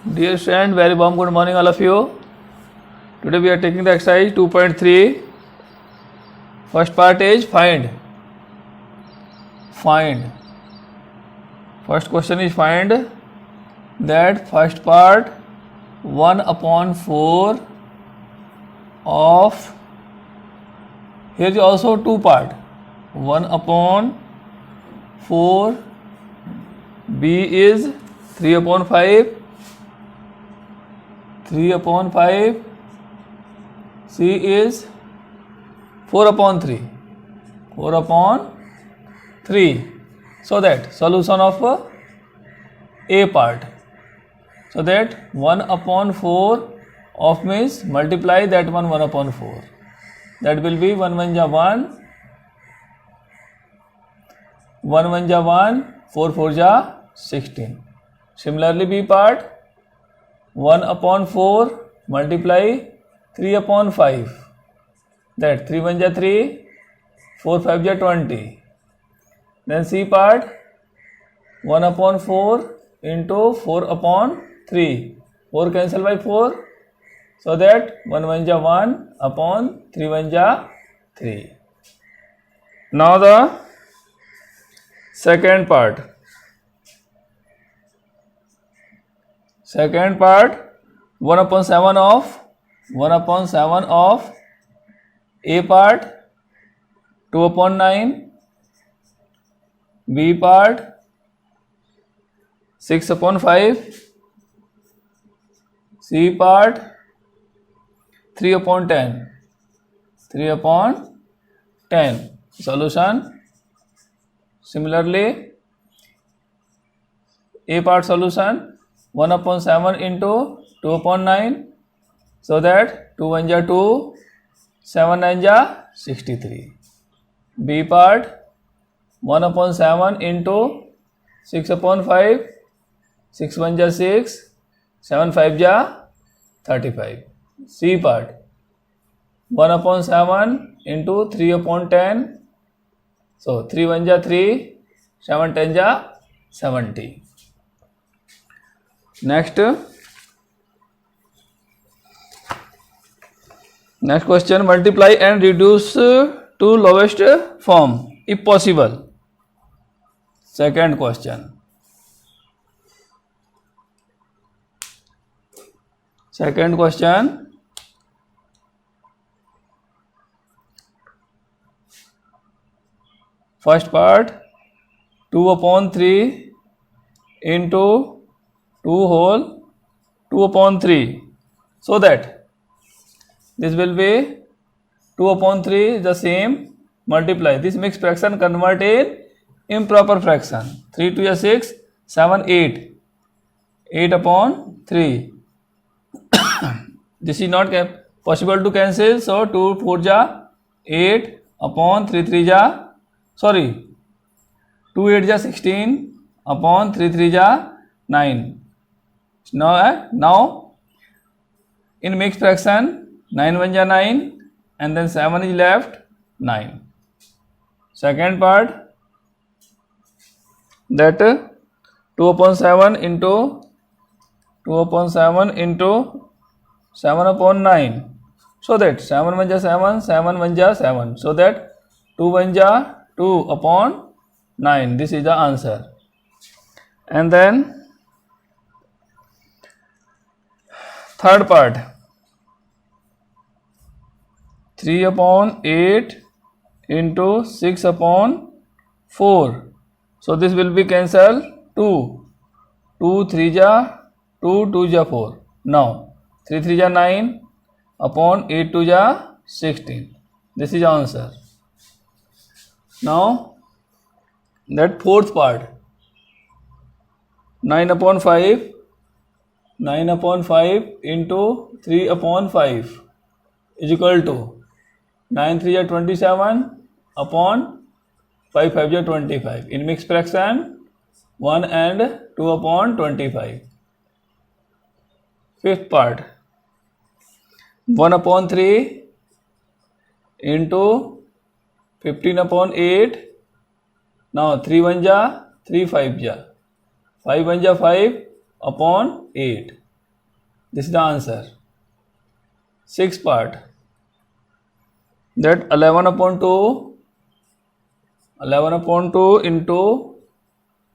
Dear friend, very warm good morning all of you. Today we are taking the exercise 2.3. First part is find. First question is find that first part 1/4 of, here is also two part, 1/4, B is 3/5, 3/5, C is 4/3, 4/3. So that solution of A part. So that 1/4 of means multiply that one 1/4. That will be 1 1 ja 1, 1 1 ja 1, 4 4 ja 16. Similarly B part, 1/4 multiply 3/5. That 3 1 ja 3, 4 5 ja 20. Then C part, 1/4 into 4/3. 4 cancel by 4. So that 1 1 ja 1 upon 3 1 ja 3. Now the second part. Second part, 1/7 of A part, 2/9, B part 6/5, C part 3/10, 3/10. Solution. Similarly, A part solution, 1/7 into 2/9, so that 2 1 ja 2, 7 9 ja 63. B part, 1/7 into 6/5, 6 1 ja 6, 7 5 ja 35. C part, 1/7 into 3/10, so 3 1 ja 3, 7 10 ja 70. Next question, multiply and reduce to lowest form if possible. Second question. First part, 2/3 into 2 whole 2/3. So that this will be 2/3 is the same, multiply. This mixed fraction convert in improper fraction. 3 2 is 6, 7 8, 8/3. This is not possible to cancel, so 2 4 ja 8 upon 3 3 ja, sorry, 2 8 ja 16 upon 3 3 ja 9. Now in mixed fraction, 9 1 ja 9 and then 7 is left, 9. Second part, that 2/7 into 7/9. So that 7 1 ja 7, 7 1 ja 7. So that 2 1 ja 2/9. This is the answer. And then third part, 3/8 into 6/4. So this will be cancelled 2. 2 3 ja 2, 2 ja 4. Now 3 3 ja 9 upon 8 2 ja 16. This is answer. Now that fourth part, 9/5 into 3/5 is equal to 9 3 ja 27 upon 5 5 ja 25. In mixed fraction, 1 and 2/25. Fifth part, 1/3 into 15/8. Now 3 1 ja 3 5 ja 5 1 ja 5 upon 8. This is the answer. Sixth part. That 11 upon 2 into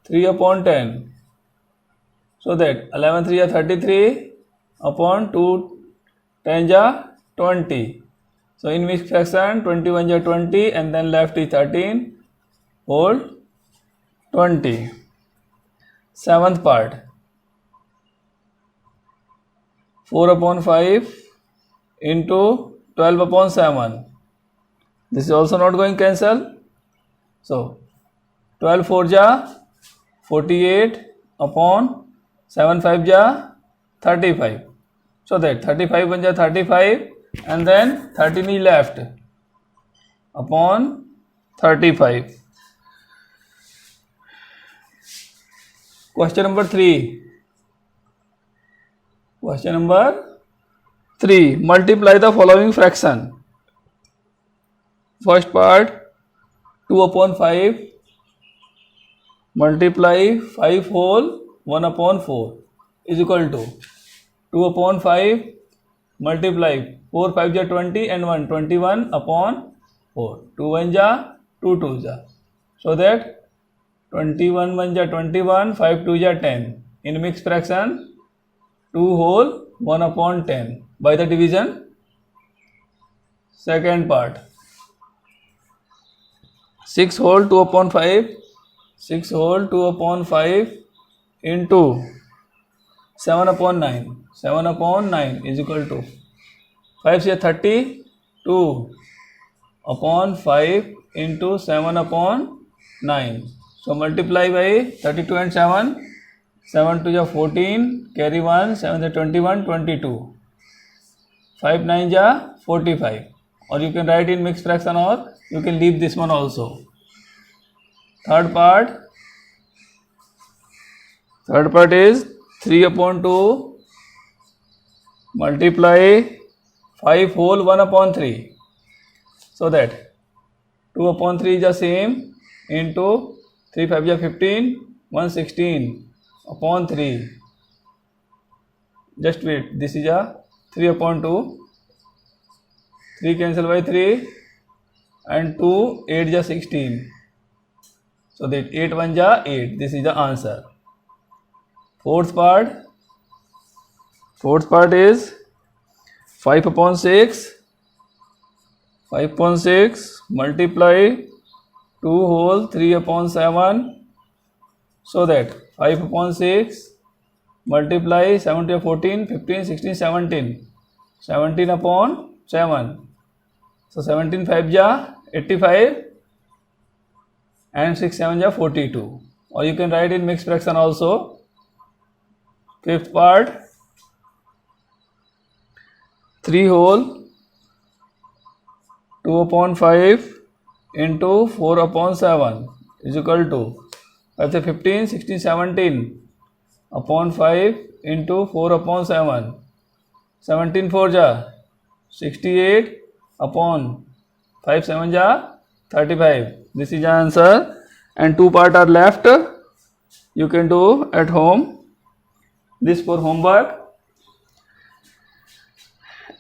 3 upon 10. So that 11 3 are 33 upon 2 10 are 20. So in mixed fraction 21 are 20 and then left is 13 whole 20. Seventh part. 4 upon 5 into 12 upon 7. This is also not going to cancel. So 12 4 ja 48 upon 7 5 ja 35. So that 35 1 ja 35 and then 13 is left upon 35. Question number 3. Question number 3. Multiply the following fraction. First part 2 upon 5 multiply 5 whole 1 upon 4 is equal to 2 upon 5 multiply 4 5 ja 20 and 1 21 upon 4. 2 1 ja 2 2 ja. So that 21 1 ja 21 5 2 ja 10. In mixed fraction 2 whole 1 upon 10 by the division. Second part 6 whole 2 upon 5 6 whole 2 upon 5 into 7 upon 9 7 upon 9 is equal to 5 से 32 upon 5 into 7 upon 9. So multiply by 32 and 7 7 to ja 14 carry 1 7 to 21 22 5 9 ja 45 or you can write in mixed fraction or you can leave this one also. Third part is 3 upon 2 multiply 5 whole 1 upon 3. So that 2 upon 3 is the same into 3 5 is 15 1 16 upon 3. Just wait, this is a 3 upon 2. 3 cancel by 3 and 2 8 is 16. So that 8 1 is 8. This is the answer. Fourth part is 5 upon 6 multiply 2 whole 3 upon 7. So that 5 upon 6 multiply 7 to 14 15 16 17 17 upon 7. So 17 5 ja 85 and 6 7 ja 42 or you can write in mixed fraction also. Fifth part 3 whole 2 upon 5 into 4 upon 7 is equal to 5 to 15 16 17 upon 5 into 4 upon 7 17 4 ja 68 upon 5 7 ja 35. This is the answer and 2 parts are left. You can do at home. This for homework.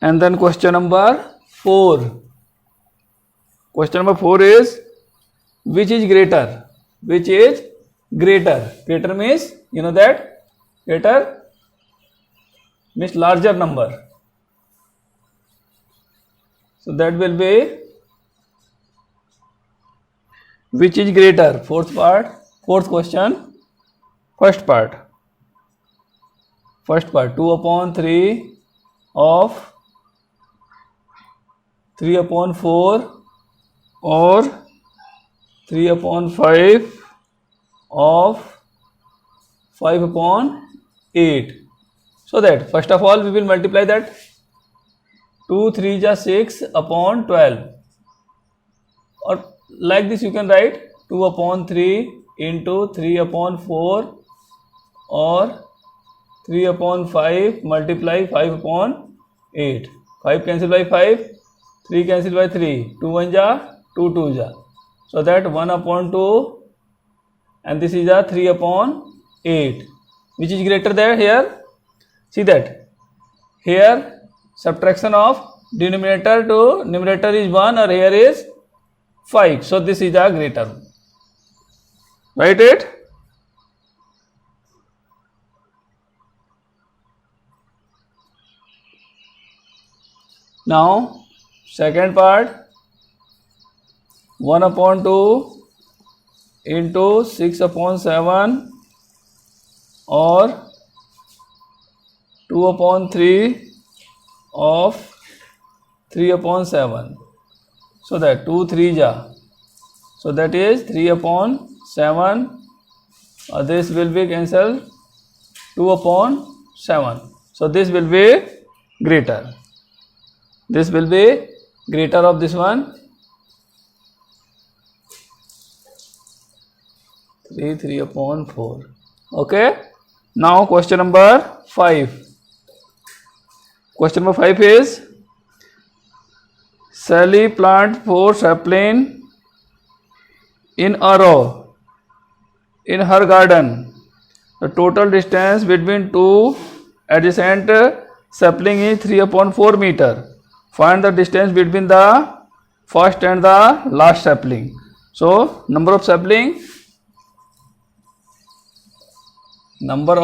And then question number 4. Question number 4 is which is greater? Which is greater? Greater means you know that greater means larger number. So that will be which is greater? Fourth question. First part 2 upon 3 of 3 upon 4 or 3 upon 5 of 5 upon 8. So that first of all we will multiply that 2 3 is 6 upon 12 or like this you can write 2 upon 3 into 3 upon 4 or 3 upon 5 multiply 5 upon 8. 5 cancel by 5, 3 cancel by 3, 2 1 ja, 2 2 ja. So that 1 upon 2 and this is a 3 upon 8. Which is greater there here? See that here subtraction of denominator to numerator is 1 or here is 5. So this is a greater. Write it. Now second part, 1 upon 2 into 6 upon 7 or 2 upon 3 of 3 upon 7. So that 2 3 ja. So that is 3 upon 7. This will be cancelled, 2 upon 7. So this will be greater. This will be greater of this one. 3 upon 4. Okay. Now question number 5. Question number 5 is, Sally plant 4 sapling in a row in her garden. The total distance between two adjacent sapling is 3 upon 4 meter. Find the distance between the first and the last sapling. So number of sapling, number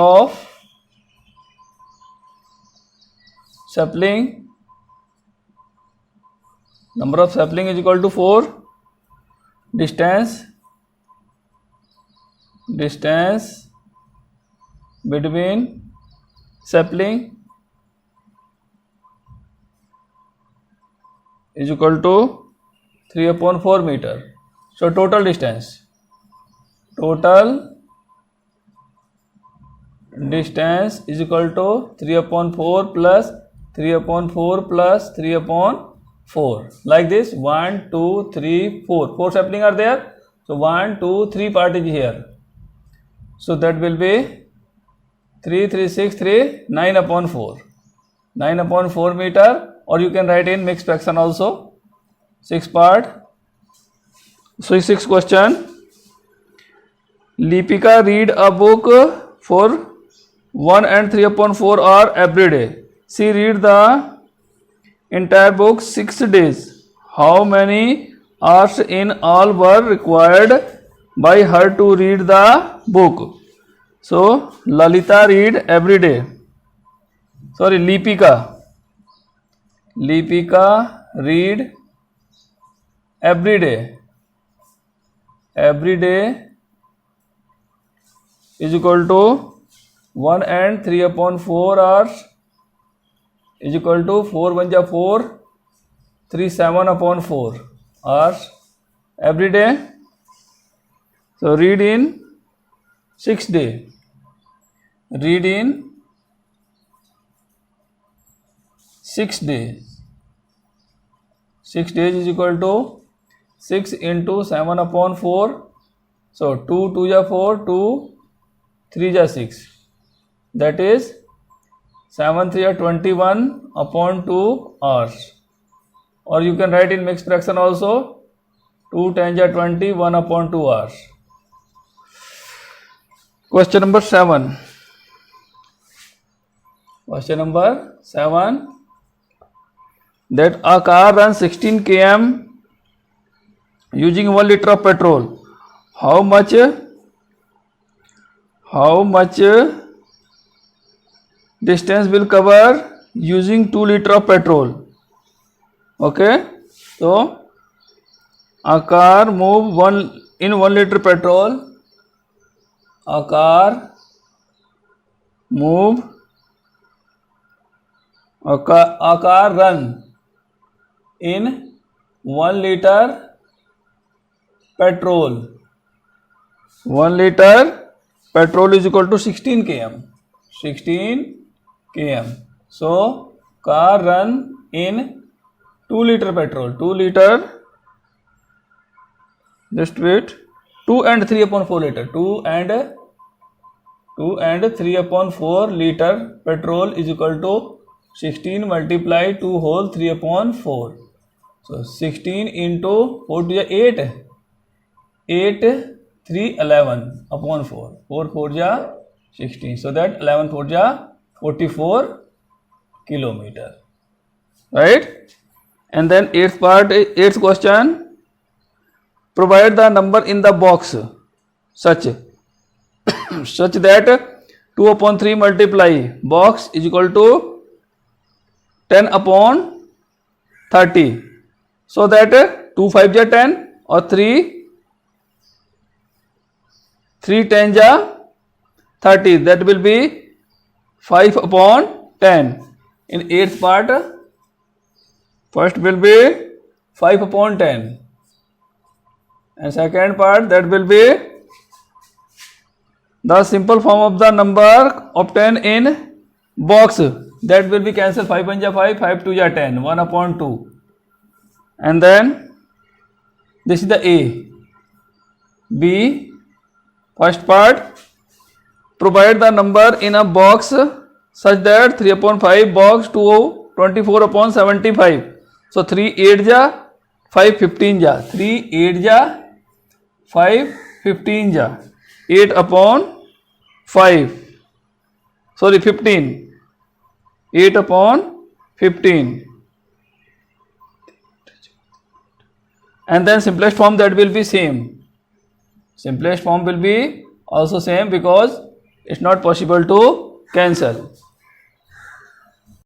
of sapling is equal to 4. Distance between sapling is equal to 3 upon 4 meter. So total distance is equal to 3 upon 4 plus 3 upon 4 plus 3 upon 4. Like this, 1, 2, 3, 4. 4 sapling are there. So 1, 2, 3 part is here. So that will be 3, 3, 6, 3, 9 upon 4. 9 upon 4 meter, or you can write in mixed fraction also. 6 part. So 6 question. Deepika read a book for 1 and 3 upon 4 hours every day. She read the entire book 6 days. How many hours in all were required by her to read the book? So Lalita read every day. Sorry, Deepika read every day. Every day is equal to 1 and 3 upon 4 hours is equal to 4 1 ja 4, 3 7 upon 4 hours every day. So read in 6 days. Read in 6 days. 6 days is equal to 6 into 7 upon 4. So 2 2 ja 4, 2 3 ja 6. That is 7 3 are 21 upon 2 hours. Or you can write in mixed fraction also. 2 10 ja 20, 1 upon 2 hours. Question number 7. Question number 7. That a car runs 16 km using 1 liter of petrol. How much distance will cover using 2 liter of petrol? Okay. So a car move 1 liter petrol. A car run in 1 liter petrol. 1 liter petrol is equal to 16 km. 16 km. So car run in 2 liter petrol. 2 liter. Just wait. 2 and 3 upon 4 liter. 2 and 3 upon 4 liter petrol is equal to 16 multiply 2 whole 3 upon 4. So 16 into 4 to 8. 8 3 11 upon 4. 4 4 ja 16. So that 11 4 ja 44 kilometer, right? And then eighth question, provide the number in the box such that 2 upon 3 multiply box is equal to 10 upon 30, so that 2 5 ja 10 or 3 10 ja 30, that will be 5 upon 10. In eighth part, first will be 5 upon 10 and second part, that will be the simple form of the number obtained in box, that will be cancelled. 5 1 ja 5, 5 2 ja 10, 1 upon 2. And then this is the A. B, first part, provide the number in a box such that 3 upon 5 box 2 24 upon 75. So 3 8 ja 5 15 ja, 3 8 ja 5 15 ja, 8 upon 5, sorry 15, 8 upon 15. And then simplest form, that will be same. Simplest form will be also same because it's not possible to cancel.